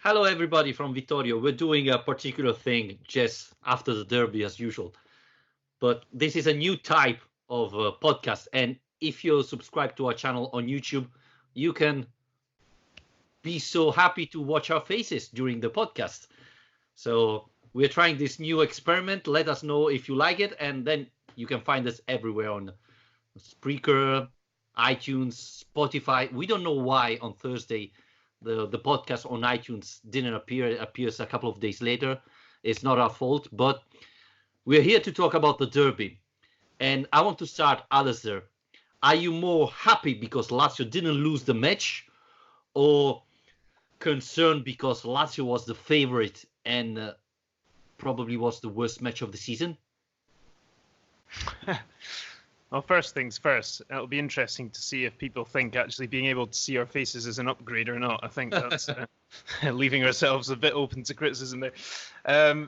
Hello, everybody from Vittorio. We're doing a particular thing just after the derby, as usual. But this is a new type of podcast. And if you subscribe to our channel on YouTube, you can be so happy to watch our faces during the podcast. So we're trying this new experiment. Let us know if you like it. And then you can find us everywhere on Spreaker, iTunes, Spotify. We don't know why on Thursday the podcast on iTunes didn't appear. It appears a couple of days later. It's not our fault, but we're here to talk about the derby. And I want to start, Alasdair. Are you more happy because Lazio didn't lose the match, or concerned because Lazio was the favorite and probably was the worst match of the season? Well, first things first, it'll be interesting to see if people think actually being able to see our faces is an upgrade or not. I think that's leaving ourselves a bit open to criticism there. I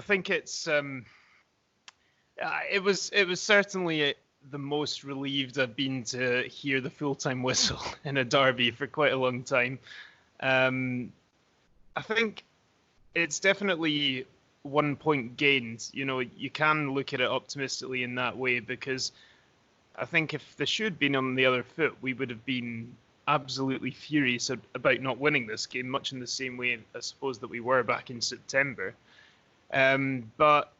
think it's it was certainly the most relieved I've been to hear the full-time whistle in a derby for quite a long time. I think it's definitely 1 point gained. You know, you can look at it optimistically in that way, because I think if the shoe had been on the other foot, we would have been absolutely furious about not winning this game, much in the same way, I suppose, that we were back in September. But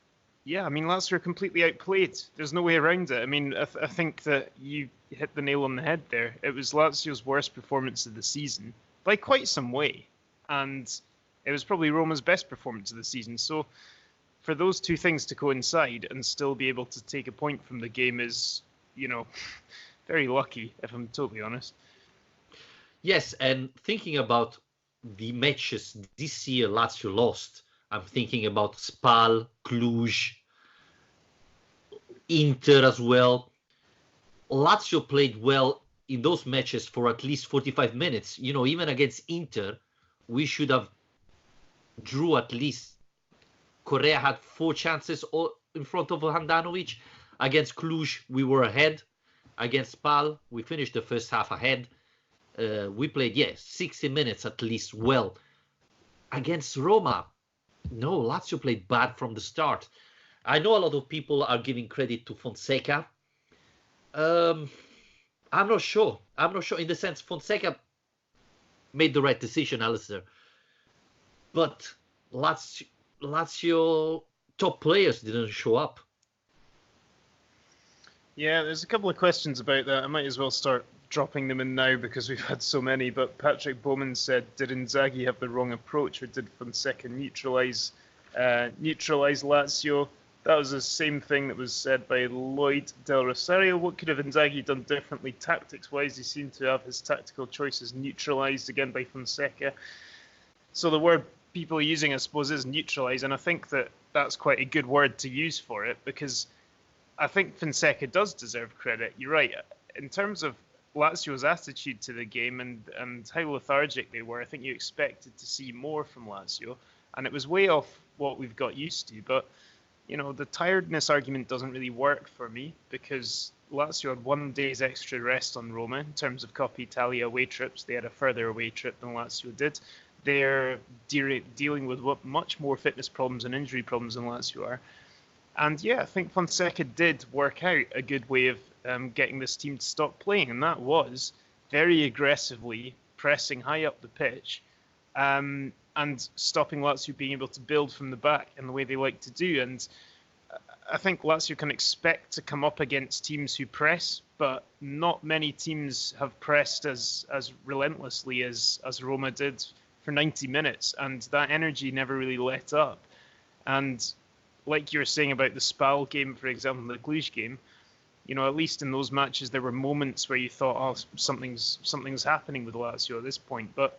yeah, I mean, Lazio are completely outplayed. There's no way around it. I mean, I think that you hit the nail on the head there. It was Lazio's worst performance of the season by quite some way, and it was probably Roma's best performance of the season. So for those two things to coincide and still be able to take a point from the game is, you know, very lucky, if I'm totally honest. Yes, and thinking about the matches this year Lazio lost, I'm thinking about Spal, Cluj, Inter as well. Lazio played well in those matches for at least 45 minutes. You know, even against Inter, we should have drew at least. Correa had 4 chances in front of Handanovic. Against Cluj, we were ahead. Against Spal, we finished the first half ahead. We played, 60 minutes at least well. Against Roma, no, Lazio played bad from the start. I know a lot of people are giving credit to Fonseca. I'm not sure. In the sense, Fonseca made the right decision, Alasdair. But Lazio top players didn't show up. Yeah, there's a couple of questions about that. I might as well start dropping them in now because we've had so many. But Patrick Bowman said, did Inzaghi have the wrong approach, or did Fonseca neutralise Lazio? That was the same thing that was said by Lloyd Del Rosario. What could have Inzaghi done differently tactics-wise? He seemed to have his tactical choices neutralised again by Fonseca. So the word people are using, I suppose, is neutralise, and I think that that's quite a good word to use for it, because I think Fonseca does deserve credit. You're right. In terms of Lazio's attitude to the game and how lethargic they were, I think you expected to see more from Lazio, and it was way off what we've got used to. But, you know, the tiredness argument doesn't really work for me, because Lazio had 1 day's extra rest on Roma in terms of Coppa Italia away trips. They had a further away trip than Lazio did. They're dealing with much more fitness problems and injury problems than Lazio are. And yeah, I think Fonseca did work out a good way of getting this team to stop playing, and that was very aggressively pressing high up the pitch and stopping Lazio being able to build from the back in the way they like to do. And I think Lazio can expect to come up against teams who press, but not many teams have pressed as relentlessly as Roma did for 90 minutes, and that energy never really let up. And like you were saying about the Spal game, for example, the Cluj game, you know, at least in those matches, there were moments where you thought, oh, something's happening with Lazio at this point. But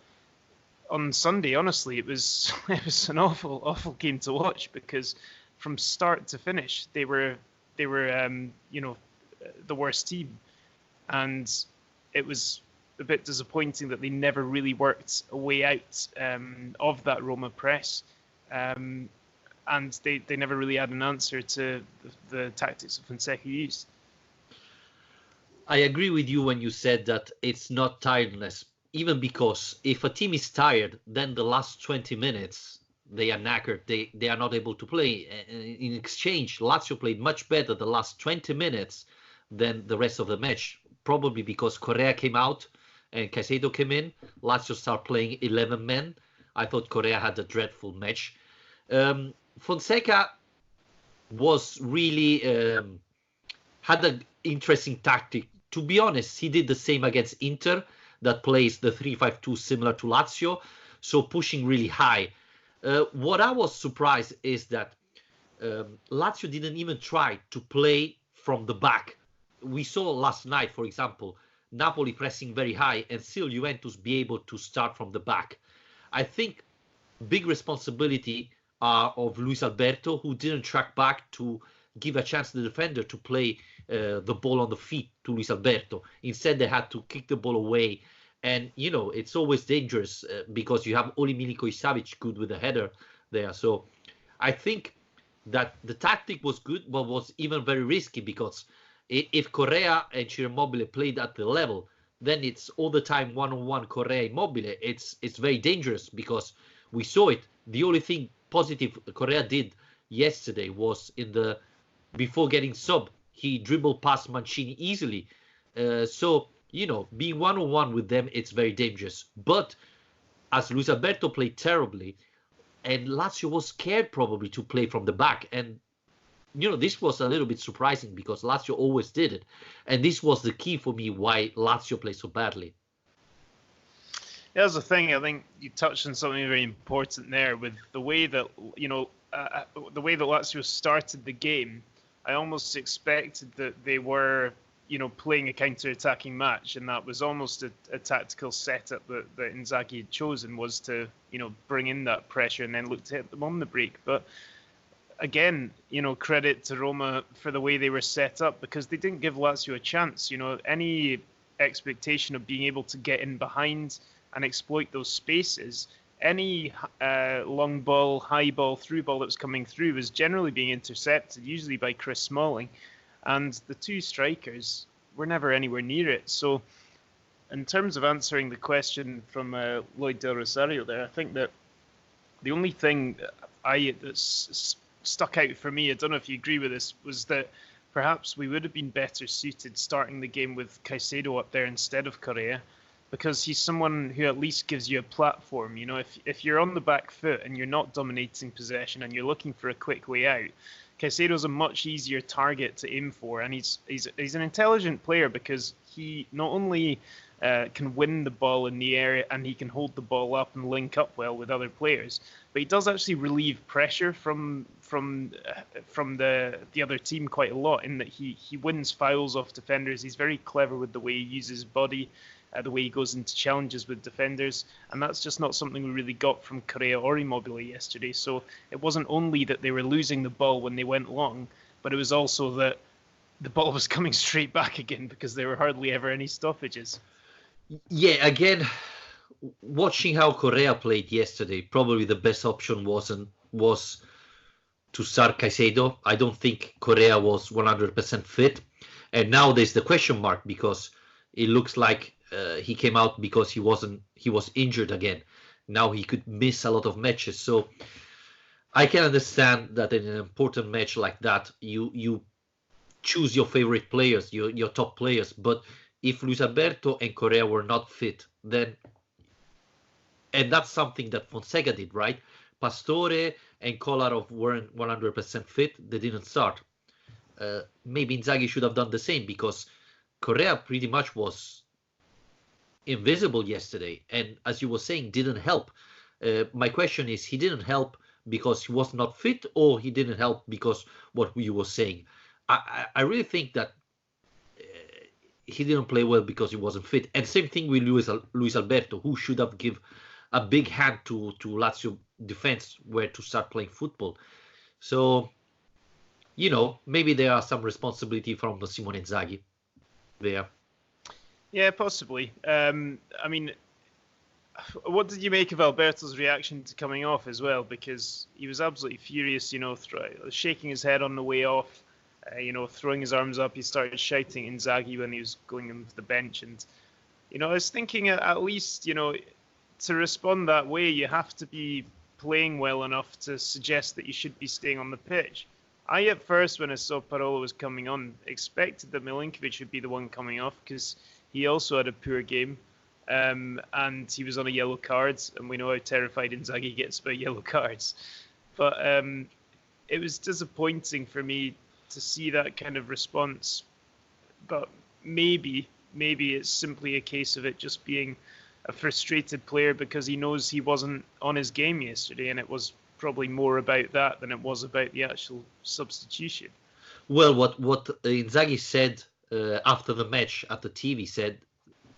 on Sunday, honestly, it was an awful game to watch, because from start to finish, they were you know, the worst team, and it was a bit disappointing that they never really worked a way out of that Roma press. And they never really had an answer to the tactics that Fonseca used. I agree with you when you said that it's not tiredness. even because if a team is tired, then the last 20 minutes they are knackered. They are not able to play. In exchange, Lazio played much better the last 20 minutes than the rest of the match. Probably because Correa came out and Caicedo came in. Lazio start playing 11 men. I thought Correa had a dreadful match. Fonseca was really had an interesting tactic. To be honest, he did the same against Inter, that plays the 3-5-2 similar to Lazio, so pushing really high. What I was surprised is that Lazio didn't even try to play from the back. We saw last night, for example, Napoli pressing very high and still Juventus be able to start from the back. I think big responsibility are of Luis Alberto, who didn't track back to give a chance to the defender to play the ball on the feet to Luis Alberto. Instead, they had to kick the ball away. And, you know, it's always dangerous because you have Oli Milinkovic-Savic good with a header there. So I think that the tactic was good, but was even very risky because if Correa and Immobile played at the level, then it's all the time one-on-one Correa Immobile. It's very dangerous because we saw it. The only thing positive Correa did yesterday was before getting sub, he dribbled past Mancini easily. So, you know, being one-on-one with them, it's very dangerous. But as Luis Alberto played terribly, and Lazio was scared probably to play from the back. And, you know, this was a little bit surprising because Lazio always did it. And this was the key for me why Lazio played so badly. Here's the thing. I think you touched on something very important there with the way that, you know, the way that Lazio started the game. I almost expected that they were, you know, playing a counter-attacking match, and that was almost a tactical setup that Inzaghi had chosen, was to, you know, bring in that pressure and then look to hit them on the break. But again, you know, credit to Roma for the way they were set up, because they didn't give Lazio a chance. You know, any expectation of being able to get in behind and exploit those spaces, any long ball, high ball, through ball that was coming through was generally being intercepted, usually by Chris Smalling. And the two strikers were never anywhere near it. So in terms of answering the question from Lloyd Del Rosario there, I think that the only thing that's stuck out for me, I don't know if you agree with this, was that perhaps we would have been better suited starting the game with Caicedo up there instead of Correa, because he's someone who at least gives you a platform. You know, if you're on the back foot and you're not dominating possession and you're looking for a quick way out, Caicedo's a much easier target to aim for, and he's an intelligent player because he not only can win the ball in the area and he can hold the ball up and link up well with other players, but he does actually relieve pressure from the other team quite a lot, in that he wins fouls off defenders. He's very clever with the way he uses his body, the way he goes into challenges with defenders, and that's just not something we really got from Correa or Immobile yesterday. So it wasn't only that they were losing the ball when they went long, but it was also that the ball was coming straight back again because there were hardly ever any stoppages. Yeah, again, watching how Correa played yesterday, probably the best option was to start Caicedo. I don't think Correa was 100% fit, and now there's the question mark because it looks like he came out because he was injured again. Now he could miss a lot of matches. So I can understand that in an important match like that, you choose your favorite players, your top players. But if Luis Alberto and Correa were not fit, then, and that's something that Fonseca did, right? Pastore and Kolarov weren't 100% fit. They didn't start. Maybe Inzaghi should have done the same because Correa pretty much was invisible yesterday, and as you were saying, didn't help. My question is, he didn't help because he was not fit, or he didn't help because what you were saying? I really think that he didn't play well because he wasn't fit. And same thing with Luis Alberto, who should have give a big hand to Lazio defense where to start playing football. So, you know, maybe there are some responsibility from the Simone Inzaghi there. Yeah, possibly. I mean, what did you make of Alberto's reaction to coming off as well? Because he was absolutely furious, you know, shaking his head on the way off, you know, throwing his arms up. He started shouting Inzaghi when he was going onto the bench. And I was thinking at least, to respond that way, you have to be playing well enough to suggest that you should be staying on the pitch. I, at first, when I saw Parolo was coming on, expected that Milinkovic would be the one coming off because he also had a poor game. And he was on a yellow card, and we know how terrified Inzaghi gets about yellow cards. But it was disappointing for me to see that kind of response. But maybe it's simply a case of it just being a frustrated player because he knows he wasn't on his game yesterday, and it was probably more about that than it was about the actual substitution. Well, what Inzaghi said after the match at the TV said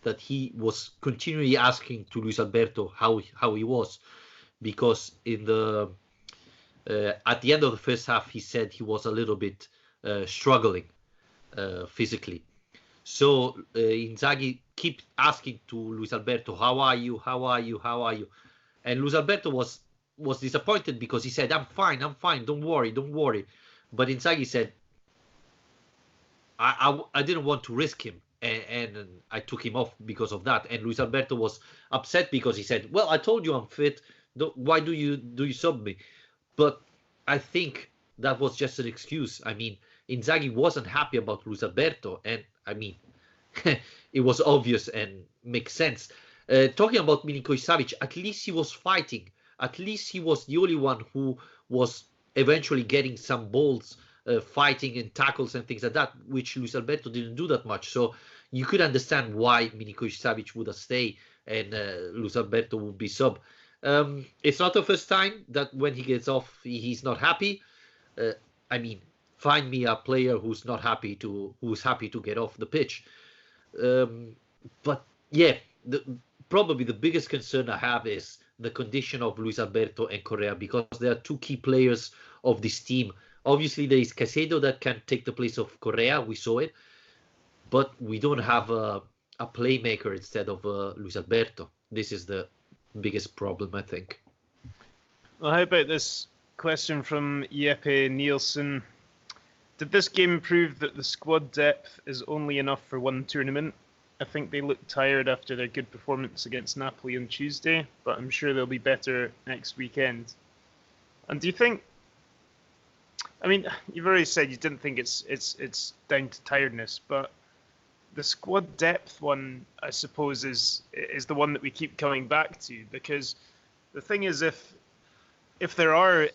that he was continually asking to Luis Alberto how he was, because in the at the end of the first half he said he was a little bit struggling physically. So Inzaghi kept asking to Luis Alberto, how are you? How are you? How are you? And Luis Alberto was disappointed because he said, I'm fine, don't worry. But Inzaghi said, I didn't want to risk him, and I took him off because of that. And Luis Alberto was upset because he said, well, I told you I'm fit. Why do you sub me? But I think that was just an excuse. I mean, Inzaghi wasn't happy about Luis Alberto, and I mean, it was obvious and makes sense. Talking about Milinkovic-Savic, at least he was fighting. At least he was the only one who was eventually getting some balls, fighting and tackles and things like that, which Luis Alberto didn't do that much. So you could understand why Milinkovic-Savic would stay and Luis Alberto would be sub. It's not the first time that when he gets off, he's not happy. I mean, find me a player who's happy to get off the pitch. But yeah, probably the biggest concern I have is the condition of Luis Alberto and Correa, because they are two key players of this team. Obviously, there is Caicedo that can take the place of Correa. We saw it, but we don't have a playmaker instead of Luis Alberto. This is the biggest problem, I think. Well, how about this question from Jeppe Nielsen? Did this game prove that the squad depth is only enough for one tournament? I think they looked tired after their good performance against Napoli on Tuesday, but I'm sure they'll be better next weekend. And do you think? I mean, you've already said you didn't think it's down to tiredness, but the squad depth one, I suppose, is the one that we keep coming back to, because the thing is, if there are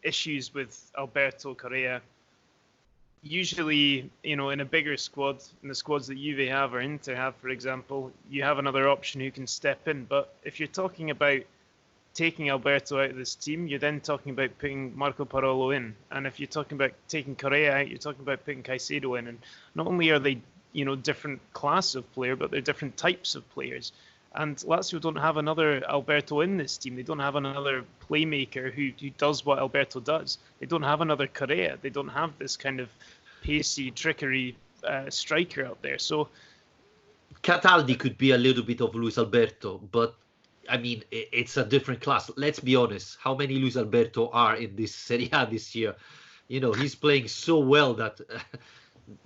issues with Alberto Correa, usually, in a bigger squad, in the squads that Juve have or Inter have, for example, you have another option who can step in. But if you're talking about taking Alberto out of this team, you're then talking about putting Marco Parolo in. And if you're talking about taking Correa out, you're talking about putting Caicedo in. And not only are they, different class of player, but they're different types of players. And Lazio don't have another Alberto in this team. They don't have another playmaker who does what Alberto does. They don't have another Correa. They don't have this kind of pacey, trickery striker out there. So Cataldi could be a little bit of Luis Alberto, but I mean, it's a different class. Let's be honest. How many Luis Alberto are in this Serie A this year? He's playing so well that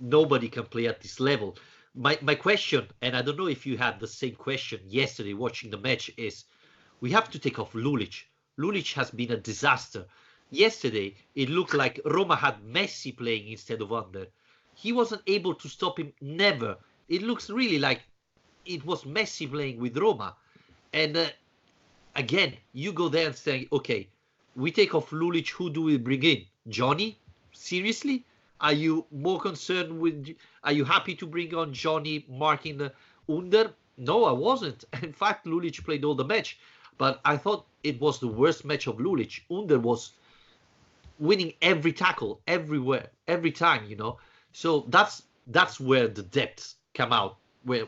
nobody can play at this level. My question, and I don't know if you had the same question yesterday watching the match, is we have to take off Lulic. Lulic has been a disaster. Yesterday, it looked like Roma had Messi playing instead of Under. He wasn't able to stop him, never. It looks really like it was Messi playing with Roma. And again, you go there and say, okay, we take off Lulic, who do we bring in? Johnny? Seriously? Are you more concerned with? Are you happy to bring on Johnny marking the Under? No, I wasn't. In fact, Lulic played all the match, but I thought it was the worst match of Lulic. Under was winning every tackle, everywhere, every time. So that's where the depths come out, where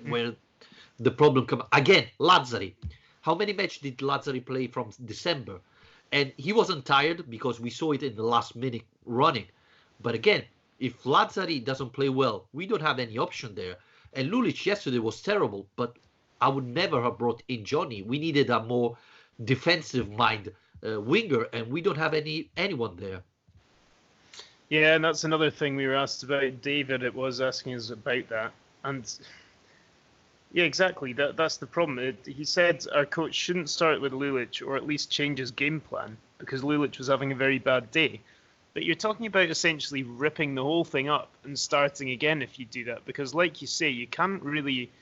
the problem come again. Lazzari, how many matches did Lazzari play from December? And he wasn't tired because we saw it in the last minute running. But again, if Lazzari doesn't play well, we don't have any option there. And Lulic yesterday was terrible, but I would never have brought in Johnny. We needed a more defensive mind winger, and we don't have anyone there. Yeah, and that's another thing we were asked about. David, it was asking us about that. And Yeah, exactly. That's the problem. He said our coach shouldn't start with Lulic, or at least change his game plan, because Lulic was having a very bad day. But you're talking about essentially ripping the whole thing up and starting again if you do that, because like you say, you can't really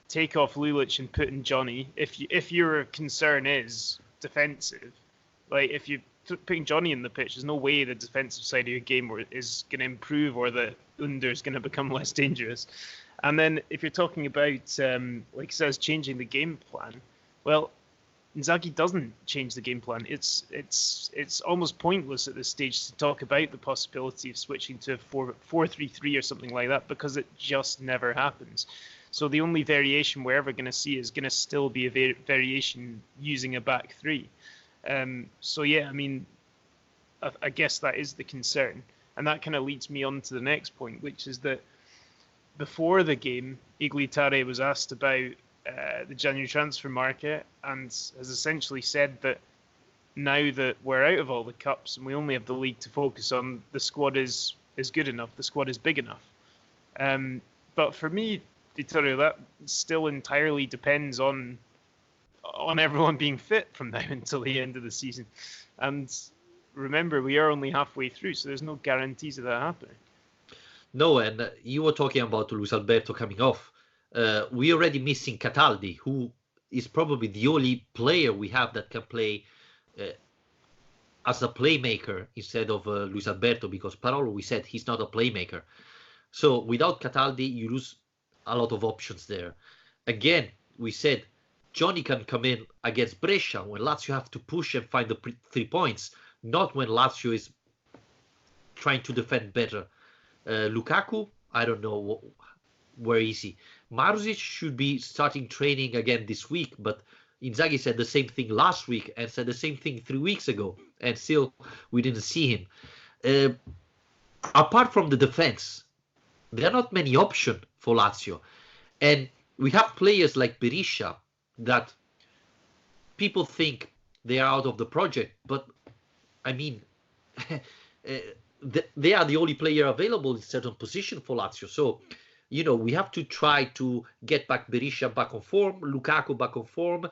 take off Lulic and put in Johnny if your concern is defensive. Like if you putting Johnny in the pitch, there's no way the defensive side of your game is going to improve or that Under is going to become less dangerous. And then if you're talking about, like it says, changing the game plan, well, Inzaghi doesn't change the game plan. It's almost pointless at this stage to talk about the possibility of switching to 4-3-3 or something like that, because it just never happens. So the only variation we're ever going to see is going to still be a variation using a back three. So yeah, I mean, I guess that is the concern. And that kind of leads me on to the next point, which is that before the game, Iglitare was asked about the January transfer market and has essentially said that now that we're out of all the cups and we only have the league to focus on, the squad is good enough, the squad is big enough. But for me, Vittorio, that still entirely depends on everyone being fit from now until the end of the season. And remember, we are only halfway through, so there's no guarantees of that happening. No, and you were talking about Luis Alberto coming off. We're already missing Cataldi, who is probably the only player we have that can play as a playmaker instead of Luis Alberto, because Parolo, we said he's not a playmaker. So without Cataldi, you lose a lot of options there. Again, we said Johnny can come in against Brescia when Lazio have to push and find the 3 points, not when Lazio is trying to defend better. Lukaku, I don't know where is he. Marusic should be starting training again this week, but Inzaghi said the same thing last week and said the same thing 3 weeks ago, and still we didn't see him. Apart from the defense, there are not many options for Lazio. And we have players like Berisha that people think they are out of the project, but I mean, they are the only player available in certain position for Lazio. So, you know, we have to try to get back Berisha back on form, Lukaku back on form,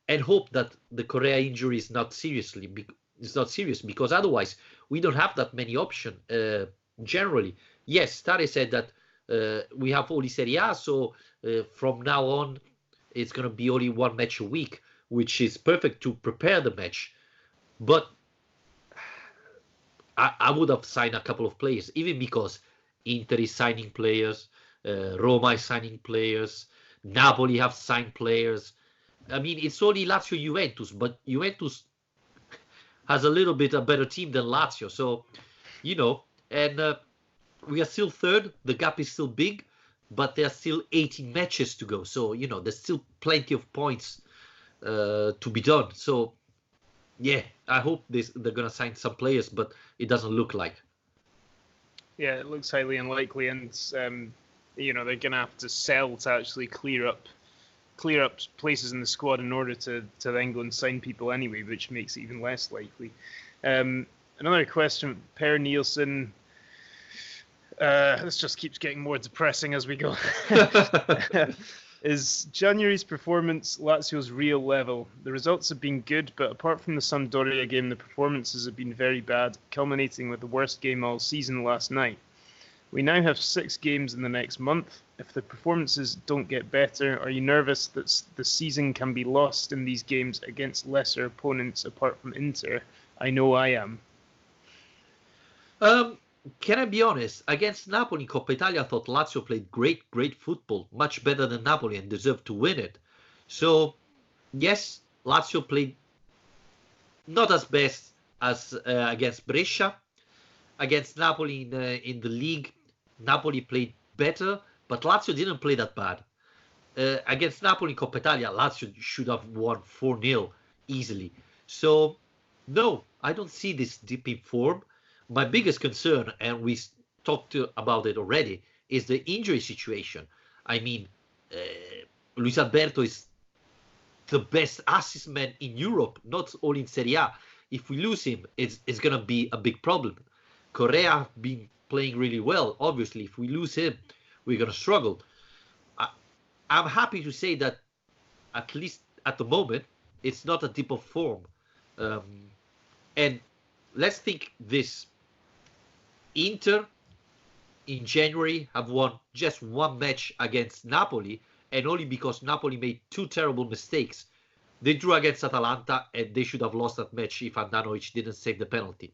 and hope that the Correa injury is not serious, because otherwise we don't have that many options generally. Yes, Tare said that we have only Serie A, so from now on it's going to be only one match a week, which is perfect to prepare the match. But I would have signed a couple of players, even because Inter is signing players, Roma is signing players, Napoli have signed players. I mean, it's only Lazio Juventus, but Juventus has a little bit a better team than Lazio. So, you know, and we are still third. The gap is still big, but there are still 18 matches to go. So, you know, there's still plenty of points to be done. So, yeah, I hope they're going to sign some players, but it doesn't look like. Yeah, it looks highly unlikely, and you know, they're going to have to sell to actually clear up places in the squad in order to then go and sign people anyway, which makes it even less likely. Another question, Per Nielsen. This just keeps getting more depressing as we go. Is January's performance Lazio's real level? The results have been good, but apart from the Sampdoria game, the performances have been very bad, culminating with the worst game all season last night. We now have 6 games in the next month. If the performances don't get better, are you nervous that the season can be lost in these games against lesser opponents apart from Inter? I know I am. Can I be honest? Against Napoli in Coppa Italia, I thought Lazio played great football, much better than Napoli, and deserved to win it. So, yes, Lazio played not as best as against Brescia. Against Napoli in the league, Napoli played better, but Lazio didn't play that bad. Against Napoli in Coppa Italia, Lazio should have won 4-0 easily. So, no, I don't see this dip in form. My biggest concern, and we talked about it already, is the injury situation. I mean, Luis Alberto is the best assist man in Europe, not only in Serie A. If we lose him, it's going to be a big problem. Correa have been playing really well. Obviously, if we lose him, we're going to struggle. I'm happy to say that at least at the moment, it's not a dip of form. Um, and let's think this. Inter in January have won just one match against Napoli, and only because Napoli made two terrible mistakes. They drew against Atalanta, and they should have lost that match if Andanovic didn't save the penalty.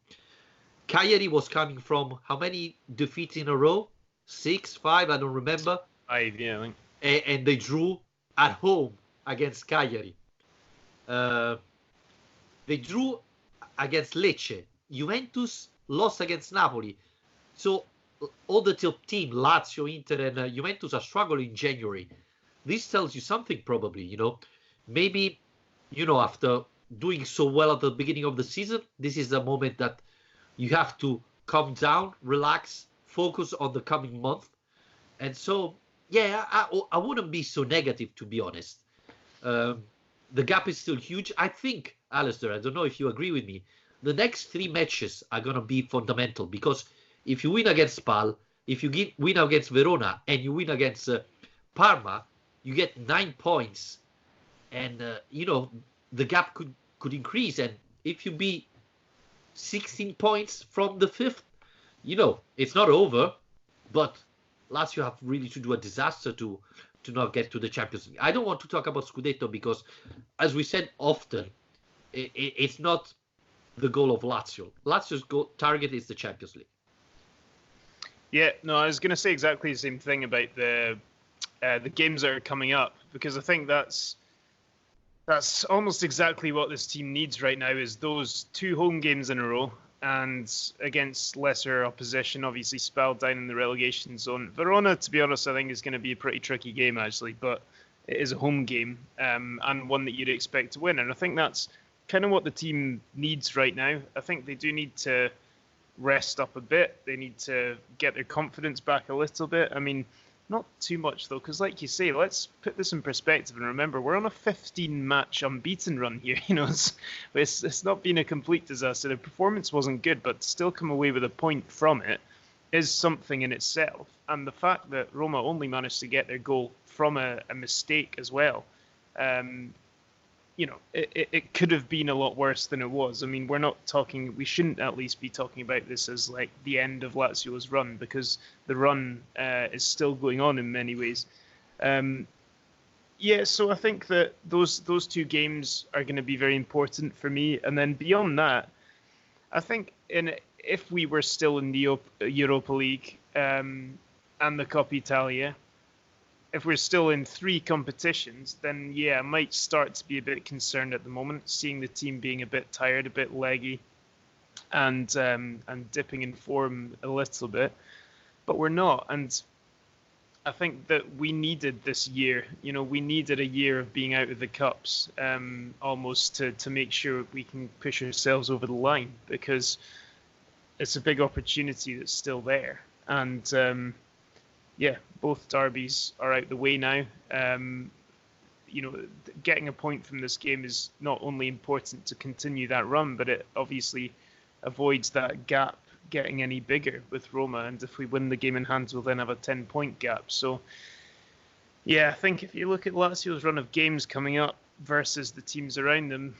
Cagliari was coming from how many defeats in a row? 6, 5, I don't remember. 5, yeah, I think. And they drew at home against Cagliari. They drew against Lecce. Juventus lost against Napoli. So all the top team, Lazio, Inter, and Juventus are struggling in January. This tells you something, probably. Maybe, after doing so well at the beginning of the season, this is a moment that you have to calm down, relax, focus on the coming month. And so, yeah, I wouldn't be so negative, to be honest. The gap is still huge. I think, Alasdair, I don't know if you agree with me, the next 3 matches are going to be fundamental, because if you win against Spal, if you win against Verona, and you win against Parma, you get 9 points. And, the gap could increase. And if you be 16 points from the 5th, it's not over. But Lazio have really to do a disaster to not get to the Champions League. I don't want to talk about Scudetto because, as we said often, it's not the goal of Lazio. Lazio's target is the Champions League. Yeah, no, I was going to say exactly the same thing about the games that are coming up, because I think that's almost exactly what this team needs right now, is those 2 home games in a row, and against lesser opposition, obviously Spal down in the relegation zone. Verona, to be honest, I think is going to be a pretty tricky game, actually, but it is a home game, and one that you'd expect to win. And I think that's kind of what the team needs right now. I think they do need to rest up a bit. They need to get their confidence back a little bit. I mean, not too much, though, because like you say, let's put this in perspective and remember, we're on a 15-match unbeaten run here. It's not been a complete disaster. The performance wasn't good, but still come away with a point from it is something in itself. And the fact that Roma only managed to get their goal from a mistake as well, it could have been a lot worse than it was. I mean, we shouldn't at least be talking about this as like the end of Lazio's run, because the run is still going on in many ways. So I think that those 2 games are going to be very important for me. And then beyond that, I think if we were still in the Europa League and the Coppa Italia, if we're still in 3 competitions, then yeah, I might start to be a bit concerned at the moment, seeing the team being a bit tired, a bit leggy, and dipping in form a little bit. But we're not, and I think that we needed this year. We needed a year of being out of the cups, almost to make sure we can push ourselves over the line, because it's a big opportunity that's still there. And both derbies are out the way now. Getting a point from this game is not only important to continue that run, but it obviously avoids that gap getting any bigger with Roma. And if we win the game in hand, we'll then have a 10-point gap. So, yeah, I think if you look at Lazio's run of games coming up versus the teams around them,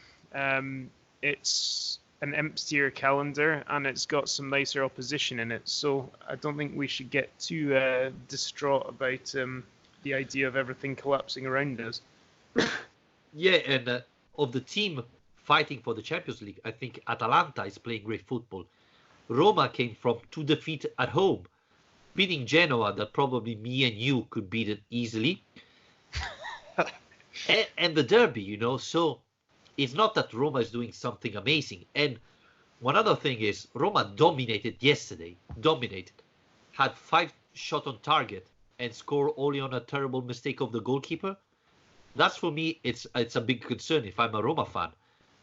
it's an emptier calendar, and it's got some nicer opposition in it. So I don't think we should get too distraught about the idea of everything collapsing around us. Yeah, and of the team fighting for the Champions League, I think Atalanta is playing great football. Roma came from 2 defeats at home, beating Genoa that probably me and you could beat it easily. and the derby, so it's not that Roma is doing something amazing. And one other thing is, Roma dominated yesterday. Had 5 shots on target and scored only on a terrible mistake of the goalkeeper. That's, for me, it's a big concern if I'm a Roma fan.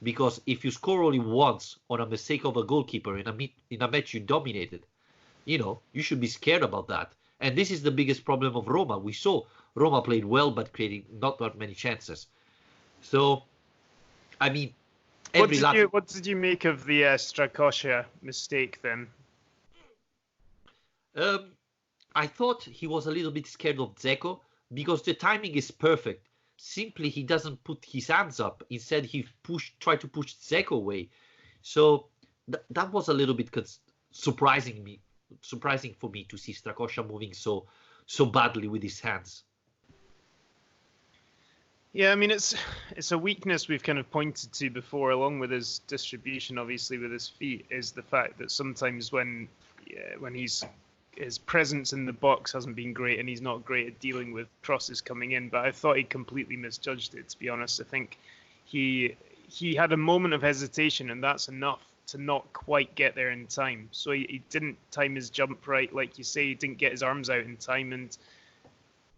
Because if you score only once on a mistake of a goalkeeper in a match you dominated, you should be scared about that. And this is the biggest problem of Roma. We saw Roma played well, but creating not that many chances. So, I mean, what did you make of the Strakosha mistake then? I thought he was a little bit scared of Dzeko, because the timing is perfect. Simply, he doesn't put his hands up. Instead, he tried to push Dzeko away. So that was a little bit surprising for me to see Strakosha moving so badly with his hands. Yeah, I mean, it's a weakness we've kind of pointed to before, along with his distribution, obviously, with his feet, is the fact that sometimes when his presence in the box hasn't been great and he's not great at dealing with crosses coming in. But I thought he completely misjudged it, to be honest. I think he had a moment of hesitation, and that's enough to not quite get there in time. So he didn't time his jump right, like you say. He didn't get his arms out in time, and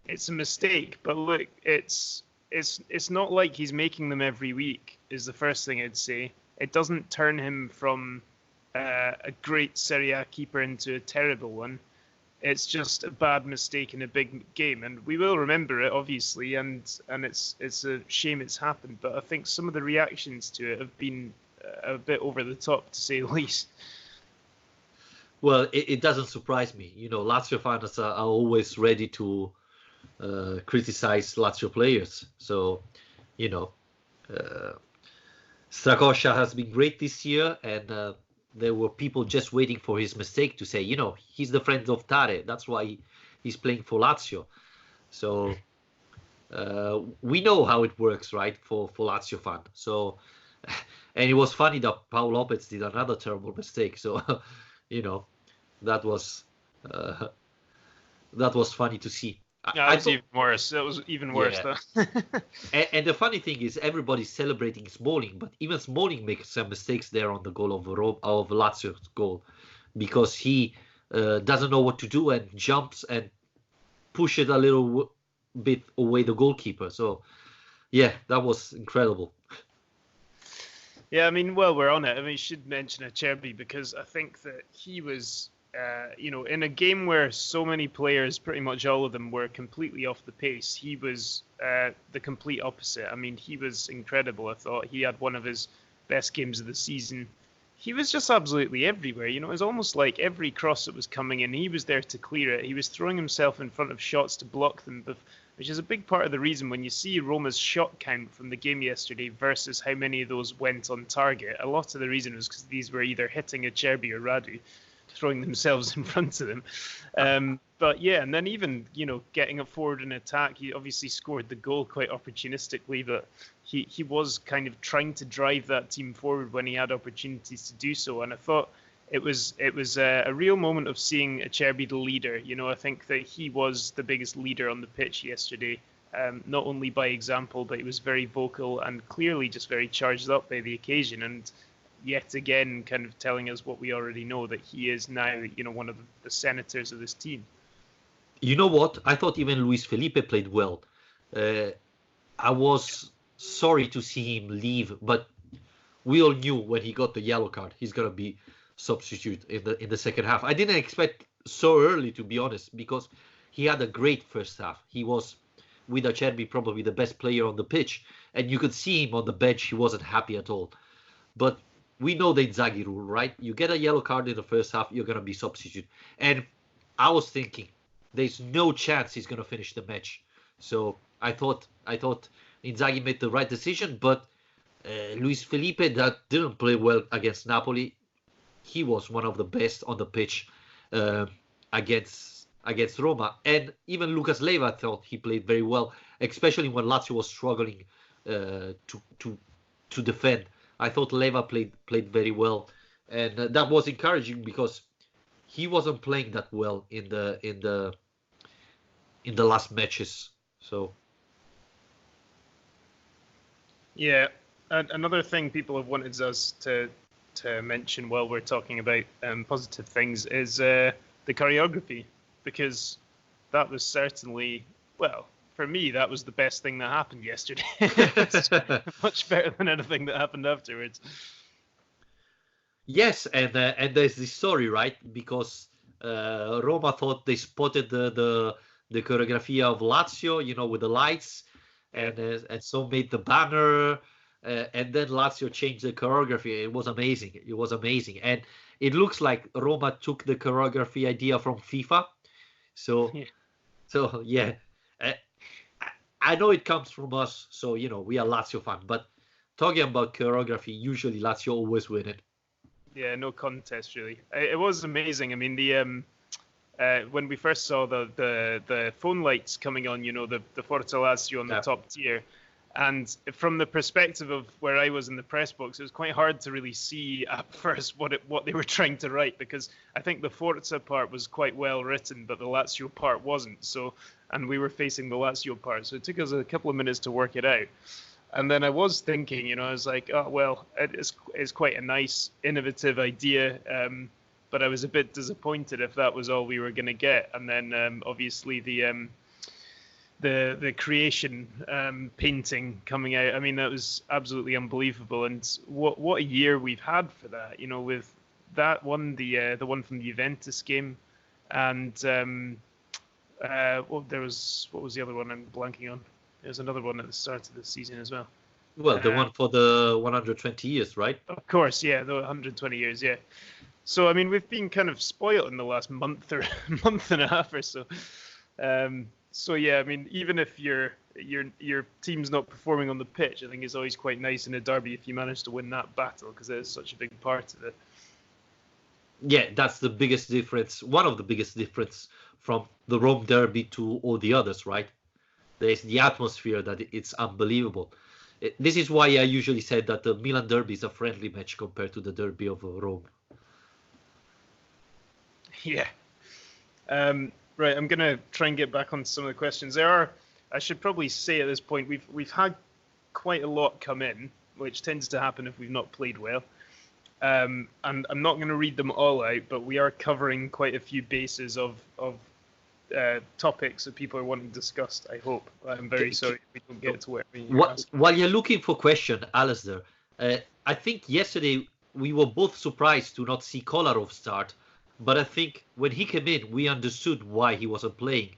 it's a mistake. But look, it's not like he's making them every week, is the first thing I'd say. It doesn't turn him from a great Serie A keeper into a terrible one. It's just a bad mistake in a big game, and we will remember it, obviously, and it's a shame it's happened. But I think some of the reactions to it have been a bit over the top, to say the least. Well, it doesn't surprise me. Lazio fans are always ready to criticize Lazio players. So, Strakosha has been great this year, and there were people just waiting for his mistake to say, he's the friend of Tare. That's why he's playing for Lazio. So we know how it works, right, for Lazio fan. So, and it was funny that Paul Lopez did another terrible mistake. So, that was funny to see. That was even worse. That was even worse, Yeah. though. And the funny thing is, everybody's celebrating Smalling, but even Smalling makes some mistakes there on the goal of Lazio's goal, because he doesn't know what to do and jumps and pushes a little bit away the goalkeeper. So, yeah, that was incredible. Yeah, I mean, well, we're on it. I mean, you should mention Acerbi, because I think that he was, in a game where so many players, pretty much all of them, were completely off the pace, he was the complete opposite. I mean, he was incredible. I thought he had one of his best games of the season. He was just absolutely everywhere. It was almost like every cross that was coming in, he was there to clear it. He was throwing himself in front of shots to block them, which is a big part of the reason when you see Roma's shot count from the game yesterday versus how many of those went on target. A lot of the reason was because these were either hitting Acerbi or Radu, throwing themselves in front of them. But yeah, and then even, getting up forward in attack, he obviously scored the goal quite opportunistically, but he was kind of trying to drive that team forward when he had opportunities to do so. And I thought it was a real moment of seeing Acerbi the leader. I think that he was the biggest leader on the pitch yesterday, not only by example, but he was very vocal and clearly just very charged up by the occasion. And yet again, kind of telling us what we already know, that he is now, one of the senators of this team. You know what? I thought even Luis Felipe played well. I was sorry to see him leave, but we all knew when he got the yellow card, he's gonna be substitute in the second half. I didn't expect so early, to be honest, because he had a great first half. He was, with Acerbi, probably the best player on the pitch, and you could see him on the bench. He wasn't happy at all. But we know the Inzaghi rule, right? You get a yellow card in the first half, you're going to be substitute. And I was thinking, there's no chance he's going to finish the match. So I thought Inzaghi made the right decision, but Luis Felipe, that didn't play well against Napoli, he was one of the best on the pitch against Roma. And even Lucas Leiva, I thought he played very well, especially when Lazio was struggling to defend. I thought Leiva played very well, and that was encouraging because he wasn't playing that well in the last matches. So yeah, another thing people have wanted us to mention while we're talking about positive things is the choreography, because that was certainly, well, for me, that was the best thing that happened yesterday. Much better than anything that happened afterwards. Yes, and there's this story, right? Because Roma thought they spotted the choreography of Lazio, with the lights, and so made the banner, and then Lazio changed the choreography. It was amazing. And it looks like Roma took the choreography idea from FIFA. So yeah. I know it comes from us, so we are Lazio fan. But talking about choreography, usually Lazio always win it. Yeah, no contest really. It was amazing. I mean, the when we first saw the phone lights coming on, the Forza Lazio on the top tier, and from the perspective of where I was in the press box, it was quite hard to really see at first what they were trying to write, because I think the Forza part was quite well written, but the Lazio part wasn't. So, and we were facing the Lazio part, so it took us a couple of minutes to work it out. And then I was thinking, I was like, oh well, it's quite a nice, innovative idea. But I was a bit disappointed if that was all we were going to get. And then obviously the creation painting coming out. I mean, that was absolutely unbelievable. And what a year we've had for that. With that one, the one from the Juventus game, and what was the other one I'm blanking on? There's another one at the start of the season as well. Well, the one for the 120 years, right? Of course, yeah, the 120 years, yeah. So, I mean, we've been kind of spoiled in the last month and a half or so. So, yeah, I mean, even if your team's not performing on the pitch, I think it's always quite nice in a derby if you manage to win that battle, because it is such a big part of it. Yeah, that's the biggest difference. One of the biggest difference from the Rome derby to all the others, right? There's the atmosphere that it's unbelievable. This is why I usually said that the Milan derby is a friendly match compared to the derby of Rome. Yeah. Right, I'm going to try and get back on some of the questions. I should probably say at this point, we've had quite a lot come in, which tends to happen if we've not played well. And I'm not going to read them all out, but we are covering quite a few bases of topics that people are wanting discussed, I hope. I'm very sorry we don't get to where you're asking. While you're looking for question, Alasdair, I think yesterday we were both surprised to not see Coloro start, but I think when he came in, we understood why he wasn't playing,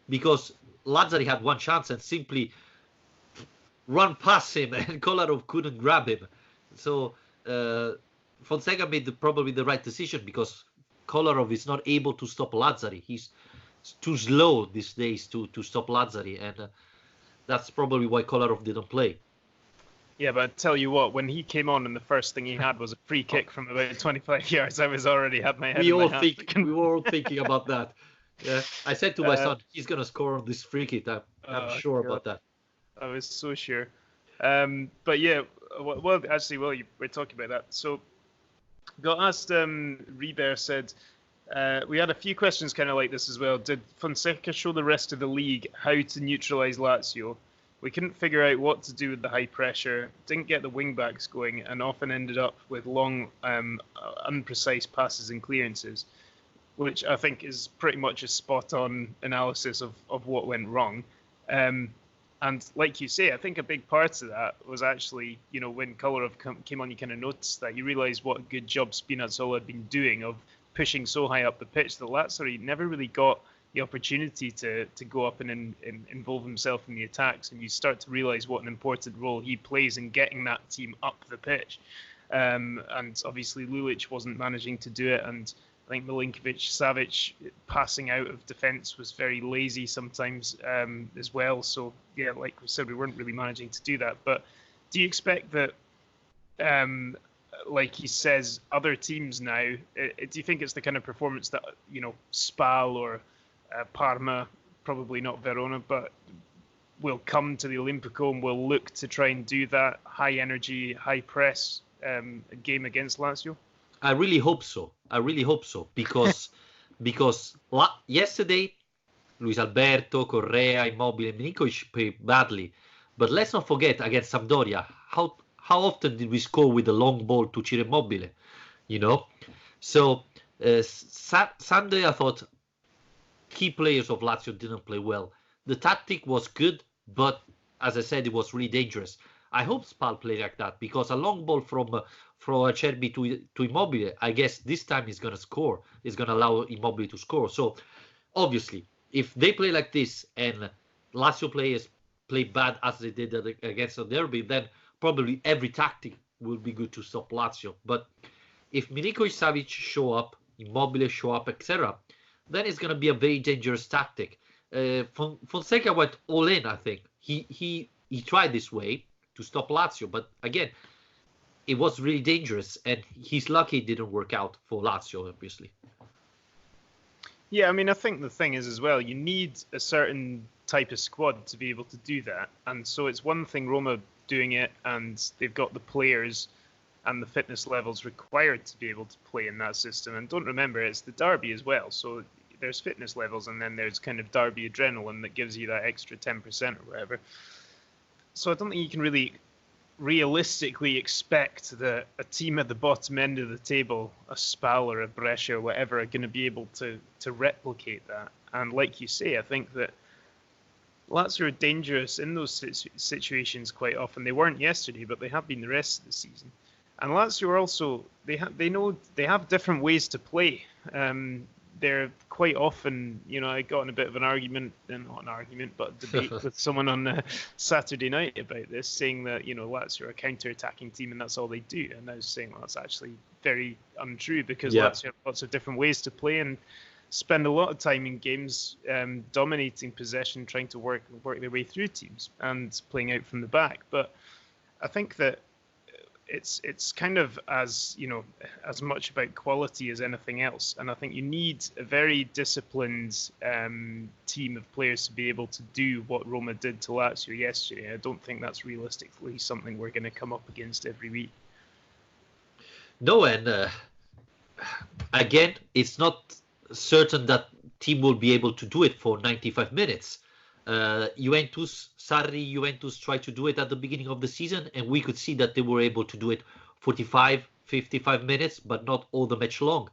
because Lazzari had one chance and simply run past him, and Coloro couldn't grab him. So Fonseca made probably the right decision, because Kolarov is not able to stop Lazzari. He's too slow these days to stop Lazzari, and that's probably why Kolarov didn't play. Yeah, but I tell you what, when he came on and the first thing he had was a free kick from about 25 yards, I was already had my head in my hand. We were all thinking about that. Yeah, I said to my son, he's gonna score on this free kick. I'm sure about that. I was so sure. But yeah, well, actually, you were talking about that. So, got asked. Reber said, we had a few questions kind of like this as well. Did Fonseca show the rest of the league how to neutralise Lazio? We couldn't figure out what to do with the high pressure, didn't get the wing-backs going, and often ended up with long, unprecise passes and clearances, which I think is pretty much a spot-on analysis of what went wrong. And like you say, I think a big part of that was actually, when Coloro came on, you kind of noticed that. You realised what a good job Spinazzola had been doing of pushing so high up the pitch that Lazzari never really got the opportunity to go up and involve himself in the attacks, and you start to realise what an important role he plays in getting that team up the pitch. And obviously Lulic wasn't managing to do it, and I think Milinkovic-Savic passing out of defence was very lazy sometimes as well. So yeah, like we said, we weren't really managing to do that. But do you expect that, like he says, other teams now, do you think it's the kind of performance that, Spal or Parma, probably not Verona, but will come to the Olimpico and will look to try and do that high energy, high press game against Lazio? I really hope so. Because yesterday Luis Alberto, Correa, Immobile, and Milinkovic played badly. But let's not forget, against Sampdoria, how often did we score with a long ball to Ciro Immobile? So Sunday I thought key players of Lazio didn't play well. The tactic was good, but as I said, it was really dangerous. I hope Spal play like that, because a long ball from Acerbi to Immobile, I guess this time he's going to score. He's going to allow Immobile to score. So obviously, if they play like this and Lazio players play bad as they did against the derby, then probably every tactic will be good to stop Lazio. But if Milinkovic-Savic show up, Immobile show up, etc., then it's going to be a very dangerous tactic. Fonseca went all in, I think. he tried this way to stop Lazio, but again, it was really dangerous, and he's lucky it didn't work out for Lazio, obviously. Yeah, I mean, I think the thing is as well, you need a certain type of squad to be able to do that. And so it's one thing Roma doing it, and they've got the players and the fitness levels required to be able to play in that system. And don't remember, it's the derby as well. So there's fitness levels, and then there's kind of derby adrenaline that gives you that extra 10% or whatever. So I don't think you can really realistically expect that a team at the bottom end of the table, a Spal or a Brescia or whatever, are going to be able to replicate that. And like you say, I think that Lazio are dangerous in those situations quite often. They weren't yesterday, but they have been the rest of the season. And Lazio are also, they have different ways to play. They're quite often, I got in a bit of an argument, not an argument, but a debate with someone on Saturday night about this, saying that, Lazio are a counter-attacking team and that's all they do. And I was saying, well, that's actually very untrue, because Lazio have lots of different ways to play and spend a lot of time in games dominating possession, trying to work their way through teams and playing out from the back. But I think that it's kind of as much about quality as anything else, and I think you need a very disciplined team of players to be able to do what Roma did to Lazio yesterday. I don't think that's realistically something we're going to come up against every week. No, and again, it's not certain that team will be able to do it for 95 minutes. Sarri Juventus tried to do it at the beginning of the season, and we could see that they were able to do it 45, 55 minutes, but not all the match long.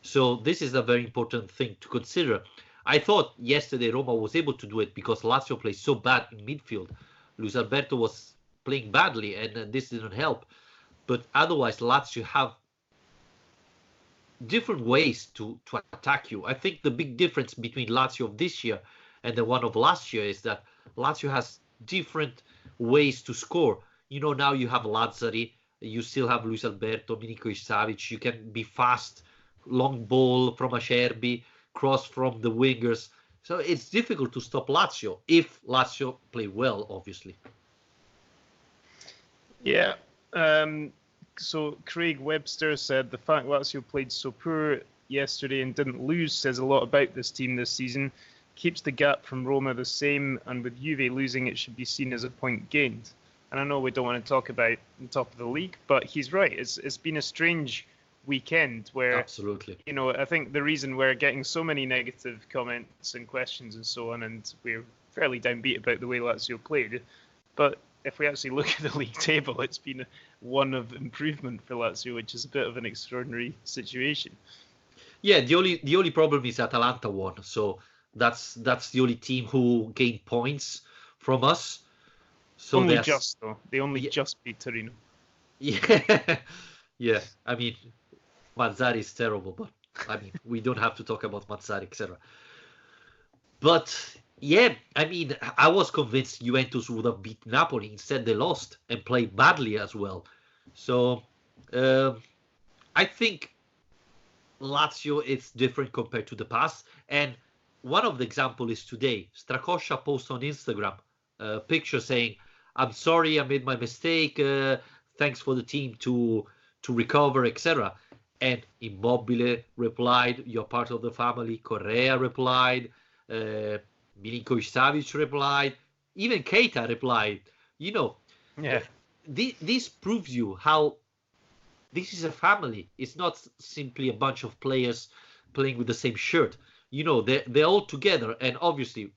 So this is a very important thing to consider. I thought yesterday Roma was able to do it because Lazio plays so bad in midfield. Luis Alberto was playing badly, and this didn't help. But otherwise, Lazio have different ways to attack you. I think the big difference between Lazio of this year and the one of last year is that Lazio has different ways to score. Now you have Lazzari, you still have Luis Alberto, Milinkovic-Savic. You can be fast, long ball from Acerbi, cross from the wingers. So it's difficult to stop Lazio if Lazio play well, obviously. Yeah. So Craig Webster said the fact Lazio played so poor yesterday and didn't lose says a lot about this team this season. Keeps the gap from Roma the same, and with Juve losing, it should be seen as a point gained. And I know we don't want to talk about the top of the league, but he's right. It's been a strange weekend where, absolutely, I think the reason we're getting so many negative comments and questions and so on, and we're fairly downbeat about the way Lazio played, but if we actually look at the league table, it's been one of improvement for Lazio, which is a bit of an extraordinary situation. Yeah, the only problem is Atalanta won, so that's the only team who gained points from us. So only just though. They only just beat Torino. Yeah, yeah. I mean, Mazzari is terrible, but I mean, we don't have to talk about Mazzari, etc. But yeah, I mean, I was convinced Juventus would have beat Napoli. Instead, they lost and played badly as well. So I think Lazio is different compared to the past. And one of the examples is today. Strakosha posts on Instagram a picture saying, "I'm sorry, I made my mistake. Thanks for the team to recover, etc." And Immobile replied, "You're part of the family." Correa replied. Milinkovic-Savic replied. Even Keita replied. Yeah. This proves you how this is a family. It's not simply a bunch of players playing with the same shirt. They're all together, and obviously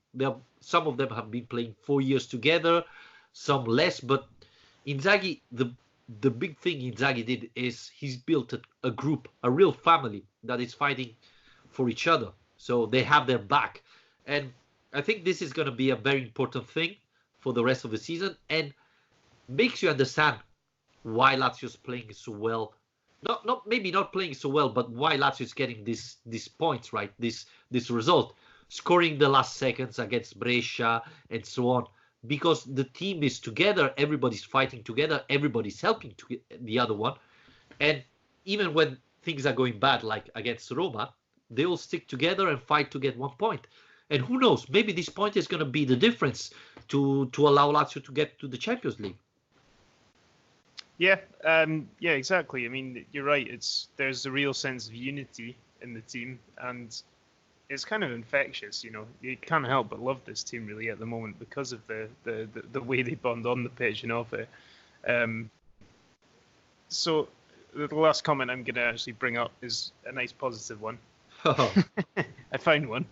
some of them have been playing 4 years together, some less. But Inzaghi, the big thing Inzaghi did is he's built a group, a real family that is fighting for each other. So they have their back, and I think this is going to be a very important thing for the rest of the season, and makes you understand why Lazio is playing so well. Maybe not playing so well, but why Lazio is getting these points, right? This result, scoring the last seconds against Brescia and so on, because the team is together, everybody's fighting together, everybody's helping the other one, and even when things are going bad, like against Roma, they all stick together and fight to get 1 point. And who knows, maybe this point is going to be the difference to allow Lazio to get to the Champions League. Yeah, yeah, exactly. I mean, you're right. There's a real sense of unity in the team, and it's kind of infectious. You can't help but love this team really at the moment because of the way they bond on the pitch and off it. So the last comment I'm going to actually bring up is a nice positive one. I found one.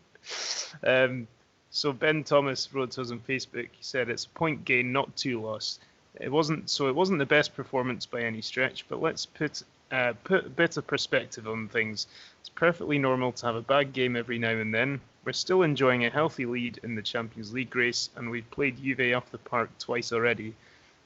So Ben Thomas wrote to us on Facebook. He said it's a point gain, not 2 loss. It wasn't the best performance by any stretch, but let's put a bit of perspective on things. It's perfectly normal to have a bad game every now and then. We're still enjoying a healthy lead in the Champions League race, and we've played Juve off the park twice already.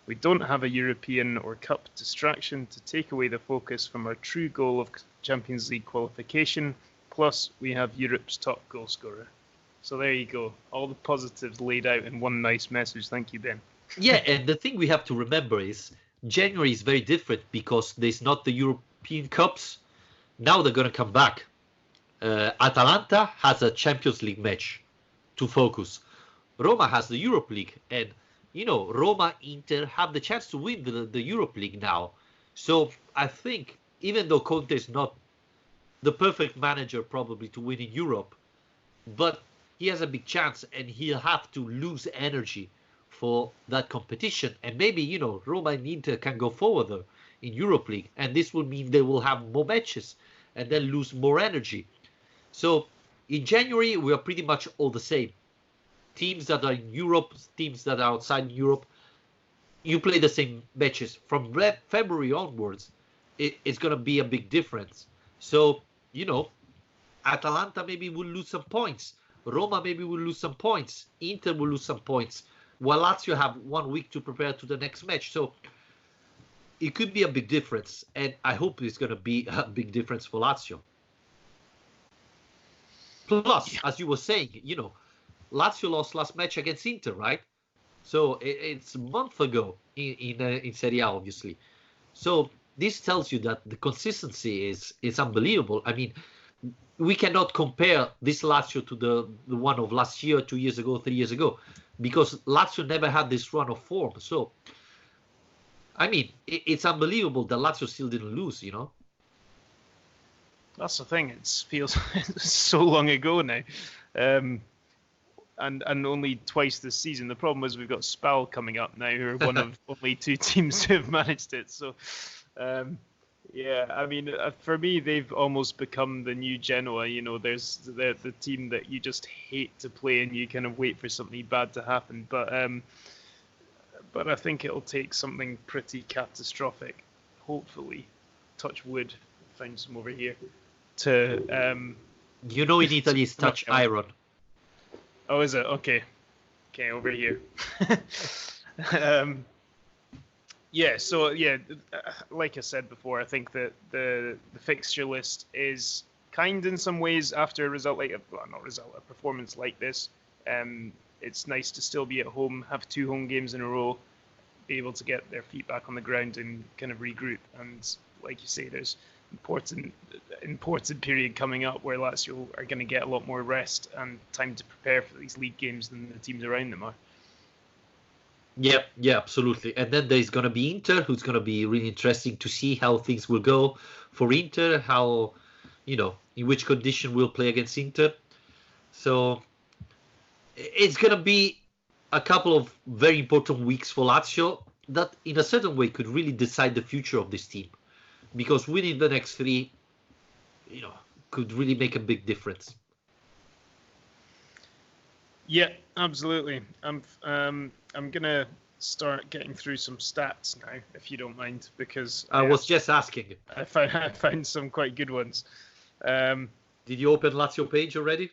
We don't have a European or Cup distraction to take away the focus from our true goal of Champions League qualification. Plus, we have Europe's top goal scorer. So there you go. All the positives laid out in one nice message. Thank you, Ben. Yeah, and the thing we have to remember is January is very different because there's not the European Cups. Now they're going to come back. Atalanta has a Champions League match to focus. Roma has the Europa League. And, Roma, Inter have the chance to win the Europa League now. So I think, even though Conte is not the perfect manager probably to win in Europe, but he has a big chance and he'll have to lose energy for that competition. And maybe, Roma and Inter can go further in Europe League. And this will mean they will have more matches and then lose more energy. So in January, we are pretty much all the same. Teams that are in Europe, teams that are outside Europe, you play the same matches. From February onwards, it's going to be a big difference. So, Atalanta maybe will lose some points. Roma maybe will lose some points. Inter will lose some points. While Lazio have 1 week to prepare to the next match. So it could be a big difference. And I hope it's going to be a big difference for Lazio. Plus, as you were saying, Lazio lost last match against Inter, right? So it's a month ago in Serie A, obviously. So this tells you that the consistency is unbelievable. I mean, we cannot compare this Lazio to the one of last year, 2 years ago, 3 years ago, because Lazio never had this run of form. So, I mean, it's unbelievable that Lazio still didn't lose, That's the thing. It feels so long ago now. And only twice this season. The problem is we've got Spal coming up now, who are one of only 2 teams who have managed it. So, yeah, I mean, for me, they've almost become the new Genoa. There's the team that you just hate to play and you kind of wait for something bad to happen. But I think it'll take something pretty catastrophic, hopefully, touch wood, find some over here, to... in Italy it's touch iron. Oh, is it? Okay, over here. Yeah, so like I said before, I think that the fixture list is kind in some ways after a performance like this. It's nice to still be at home, have 2 home games in a row, be able to get their feet back on the ground and kind of regroup. And like you say, there's important period coming up where Lazio are going to get a lot more rest and time to prepare for these league games than the teams around them are. Yeah, absolutely. And then there's going to be Inter, who's going to be really interesting to see how things will go for Inter, how, in which condition we'll play against Inter. So it's going to be a couple of very important weeks for Lazio that in a certain way could really decide the future of this team. Because winning the next 3, could really make a big difference. Yeah, absolutely. I'm gonna start getting through some stats now, if you don't mind, because I was just asking. I found some quite good ones. Did you open Lazio page already?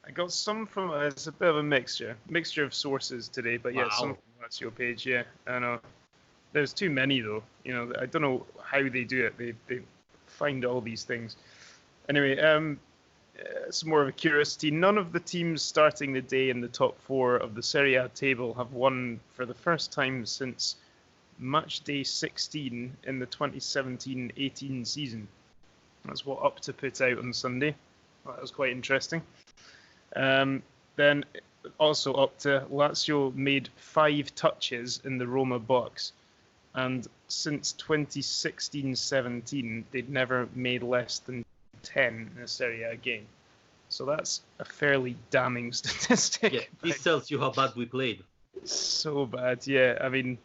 I got some from. It's a bit of a mixture of sources today, but yeah, some from Lazio page. Yeah, I know. There's too many though. I don't know how they do it. They find all these things. Anyway, it's more of a curiosity. None of the teams starting the day in the top 4 of the Serie A table have won for the first time since match day 16 in the 2017-18 season. That's what Opta put out on Sunday. That was quite interesting. Then also up to Lazio made 5 touches in the Roma box, and since 2016-17 they'd never made less than 10 in a Serie A game. So that's a fairly damning statistic. Yeah, this tells you how bad we played. So bad, yeah. I mean,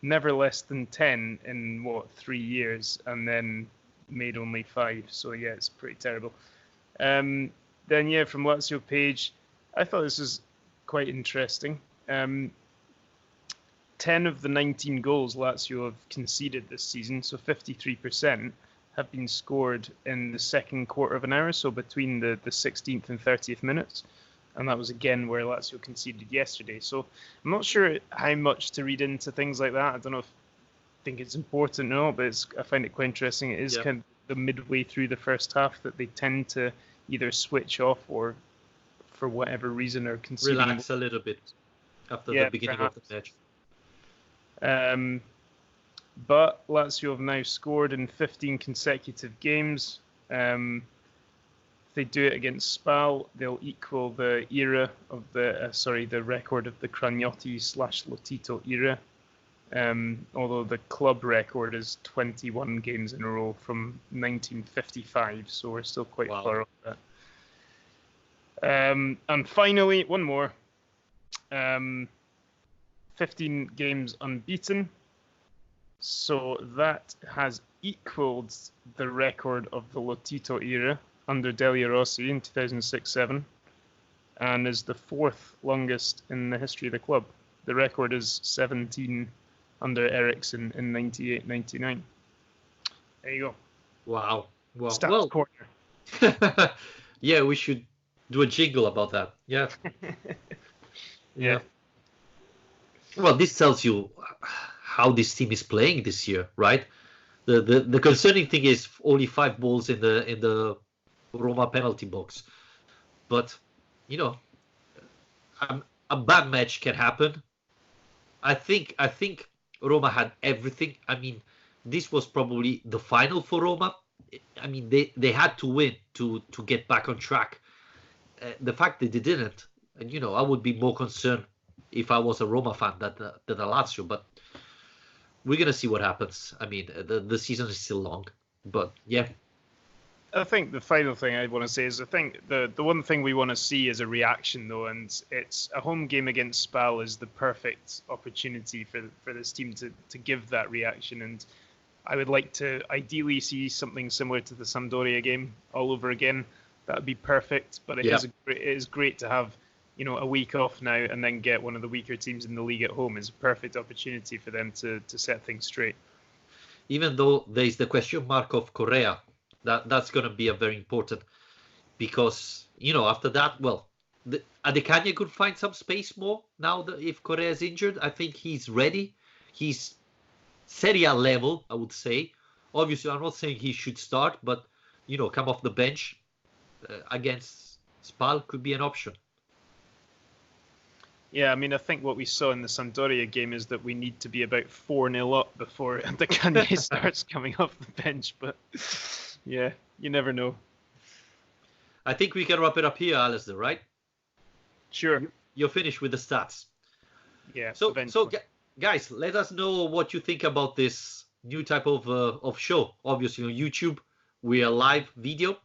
never less than 10 in 3 years, and then made only 5. So yeah, it's pretty terrible. Then yeah, from Lazio page, I thought this was quite interesting. 10 of the 19 goals Lazio have conceded this season, so 53%, have been scored in the second quarter of an hour, so between the 16th and 30th minutes. And that was again where Lazio conceded yesterday. So I'm not sure how much to read into things like that. I don't know if I think it's important or not, but I find it quite interesting. It is kind of the midway through the first half that they tend to either switch off or, for whatever reason, are conceding. Relax a little bit after the beginning of the match. But Lazio have now scored in 15 consecutive games. If they do it against Spal, they'll equal the era of the record of the Cragnotti/Lotito era. Although the club record is 21 games in a row from 1955, so we're still quite far off that. And finally, one more. 15 games unbeaten. So that has equaled the record of the Lotito era under Delio Rossi in 2006-07, and is the 4th longest in the history of the club. The record is 17 under Eriksson in 98-99. There you go. Wow. Well, Stats corner. Yeah, we should do a jingle about that. Yeah. Yeah. Well, this tells you how this team is playing this year, right? The concerning thing is only 5 balls in the Roma penalty box, but a bad match can happen. I think Roma had everything. I mean, this was probably the final for Roma. I mean, they had to win to get back on track. The fact that they didn't, and I would be more concerned if I was a Roma fan than a Lazio, but we're gonna see what happens. I mean, the season is still long, but yeah. I think the final thing I want to say is I think the one thing we want to see is a reaction, though, and it's a home game against Spal is the perfect opportunity for this team to give that reaction. And I would like to ideally see something similar to the Sampdoria game all over again. That would be perfect. But it is great to have a week off now and then get one of the weaker teams in the league at home. Is a perfect opportunity for them to set things straight. Even though there is the question mark of Correa. That's going to be a very important, because after that, well, Adekanye could find some space more now that if Correa is injured. I think he's ready. He's Serie A level, I would say. Obviously, I'm not saying he should start, but come off the bench against Spal could be an option. Yeah, I mean, I think what we saw in the Sampdoria game is that we need to be about 4-0 up before Adekanye starts coming off the bench, but. Yeah, you never know. I think we can wrap it up here, Alasdair, right? Sure. You're finished with the stats. Yeah. So guys, let us know what you think about this new type of show. Obviously on YouTube, we are live video,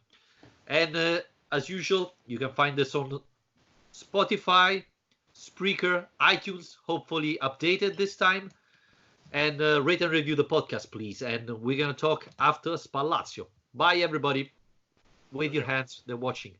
and as usual, you can find us on Spotify, Spreaker, iTunes. Hopefully updated this time, and rate and review the podcast, please. And we're gonna talk after Spal Lazio. Bye, everybody. Wave your hands. They're watching.